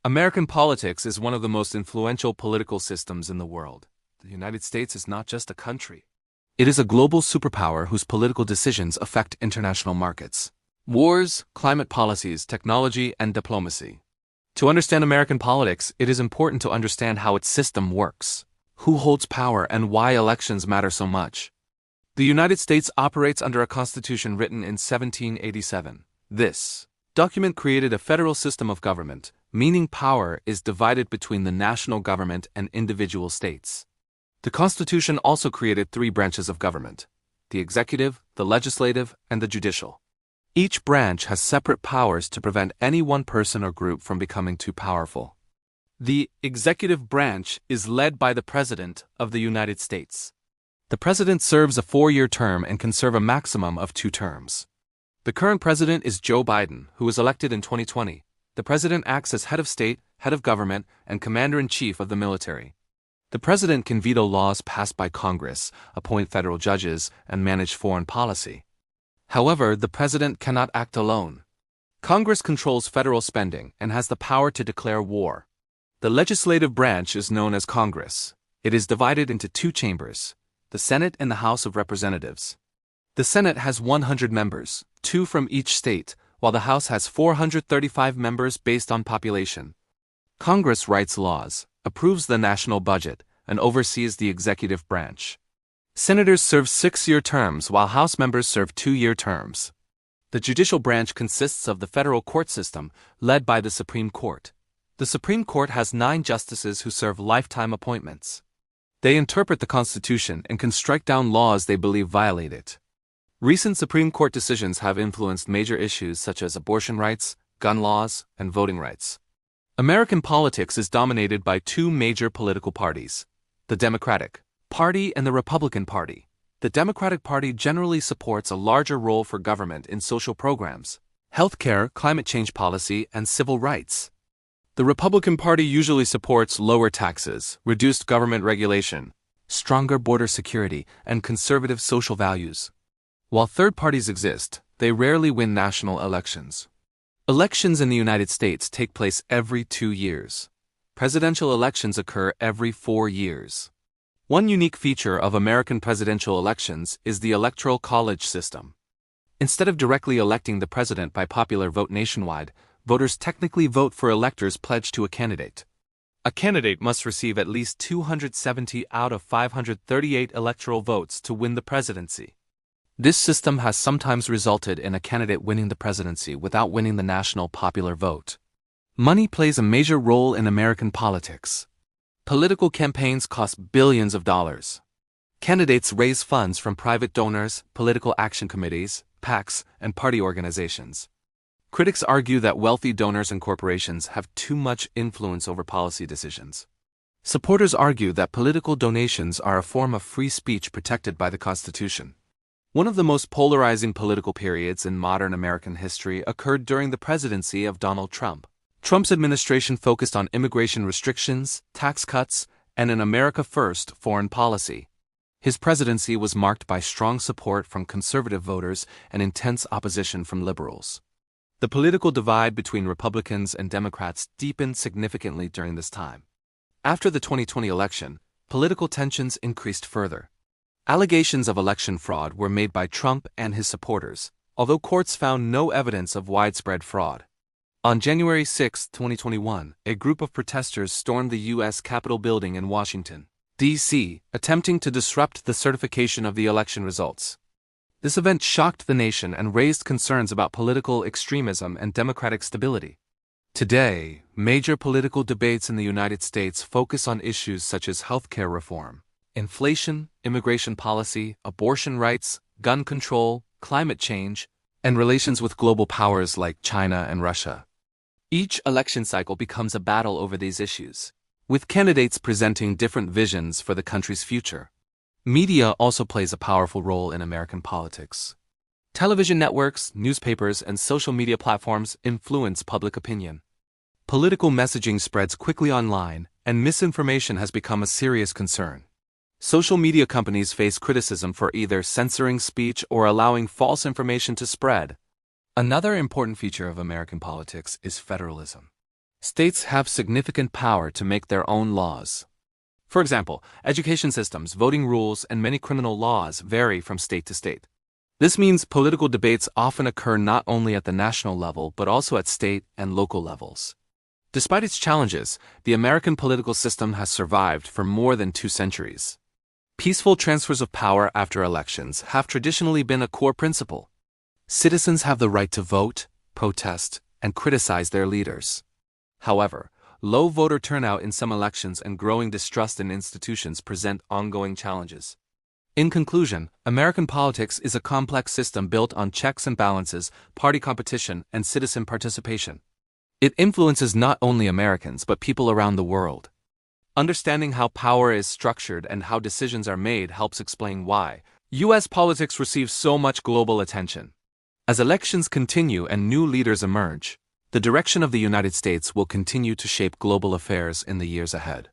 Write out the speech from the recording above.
American politics is one of the most influential political systems in the world. The United States is not just a country. It is a global superpower whose political decisions affect international markets, wars, climate policies, technology, and diplomacy. To understand American politics, it is important to understand how its system works, who holds power, and why elections matter so much. The United States operates under a constitution written in 1787. This document created a federal system of government, meaning power is divided between the national government and individual states. The Constitution also created three branches of government: the executive, the legislative, and the judicial. Each branch has separate powers to prevent any one person or group from becoming too powerful. The executive branch is led by the President of the United States. The President serves a 4-year term and can serve a maximum of 2 terms. The current President is Joe Biden, who was elected in 2020. The President acts as head of state, head of government, and commander-in-chief of the military. The President can veto laws passed by Congress, appoint federal judges, and manage foreign policy. However, the President cannot act alone. Congress controls federal spending and has the power to declare war. The legislative branch is known as Congress. It is divided into 2 chambers, the Senate and the House of Representatives. The Senate has 100 members, 2 from each state, while the House has 435 members based on population. Congress writes laws, approves the national budget, and oversees the executive branch. Senators serve 6-year terms while House members serve 2-year terms. The judicial branch consists of the federal court system, led by the Supreme Court. The Supreme Court has 9 justices who serve lifetime appointments. They interpret the Constitution and can strike down laws they believe violate it. Recent Supreme Court decisions have influenced major issues such as abortion rights, gun laws, and voting rights. American politics is dominated by 2 major political parties: the Democratic Party and the Republican Party. The Democratic Party generally supports a larger role for government in social programs, healthcare, climate change policy, and civil rights. The Republican Party usually supports lower taxes, reduced government regulation, stronger border security, and conservative social values. While third parties exist, they rarely win national elections. Elections in the United States take place every 2 years. Presidential elections occur every 4 years. One unique feature of American presidential elections is the Electoral College system. Instead of directly electing the president by popular vote nationwide, voters technically vote for electors pledged to a candidate. A candidate must receive at least 270 out of 538 electoral votes to win the presidency. This system has sometimes resulted in a candidate winning the presidency without winning the national popular vote. Money plays a major role in American politics. Political campaigns cost billions of dollars. Candidates raise funds from private donors, political action committees, PACs, and party organizations. Critics argue that wealthy donors and corporations have too much influence over policy decisions. Supporters argue that political donations are a form of free speech protected by the Constitution. One of the most polarizing political periods in modern American history occurred during the presidency of Donald Trump. Trump's administration focused on immigration restrictions, tax cuts, and an America First foreign policy. His presidency was marked by strong support from conservative voters and intense opposition from liberals. The political divide between Republicans and Democrats deepened significantly during this time. After the 2020 election, political tensions increased further. Allegations of election fraud were made by Trump and his supporters, although courts found no evidence of widespread fraud. On January 6, 2021, a group of protesters stormed the U.S. Capitol building in Washington, D.C., attempting to disrupt the certification of the election results. This event shocked the nation and raised concerns about political extremism and democratic stability. Today, major political debates in the United States focus on issues such as healthcare reform, inflation, immigration policy, abortion rights, gun control, climate change, and relations with global powers like China and Russia. Each election cycle becomes a battle over these issues, with candidates presenting different visions for the country's future. Media also plays a powerful role in American politics. Television networks, newspapers, and social media platforms influence public opinion. Political messaging spreads quickly online, and misinformation has become a serious concern. Social media companies face criticism for either censoring speech or allowing false information to spread. Another important feature of American politics is federalism. States have significant power to make their own laws. For example, education systems, voting rules, and many criminal laws vary from state to state. This means political debates often occur not only at the national level but also at state and local levels. Despite its challenges, the American political system has survived for more than 2 centuries. Peaceful transfers of power after elections have traditionally been a core principle. Citizens have the right to vote, protest, and criticize their leaders. However, low voter turnout in some elections and growing distrust in institutions present ongoing challenges. In conclusion, American politics is a complex system built on checks and balances, party competition, and citizen participation. It influences not only Americans but people around the world. Understanding how power is structured and how decisions are made helps explain why U.S. politics receives so much global attention. As elections continue and new leaders emerge, the direction of the United States will continue to shape global affairs in the years ahead.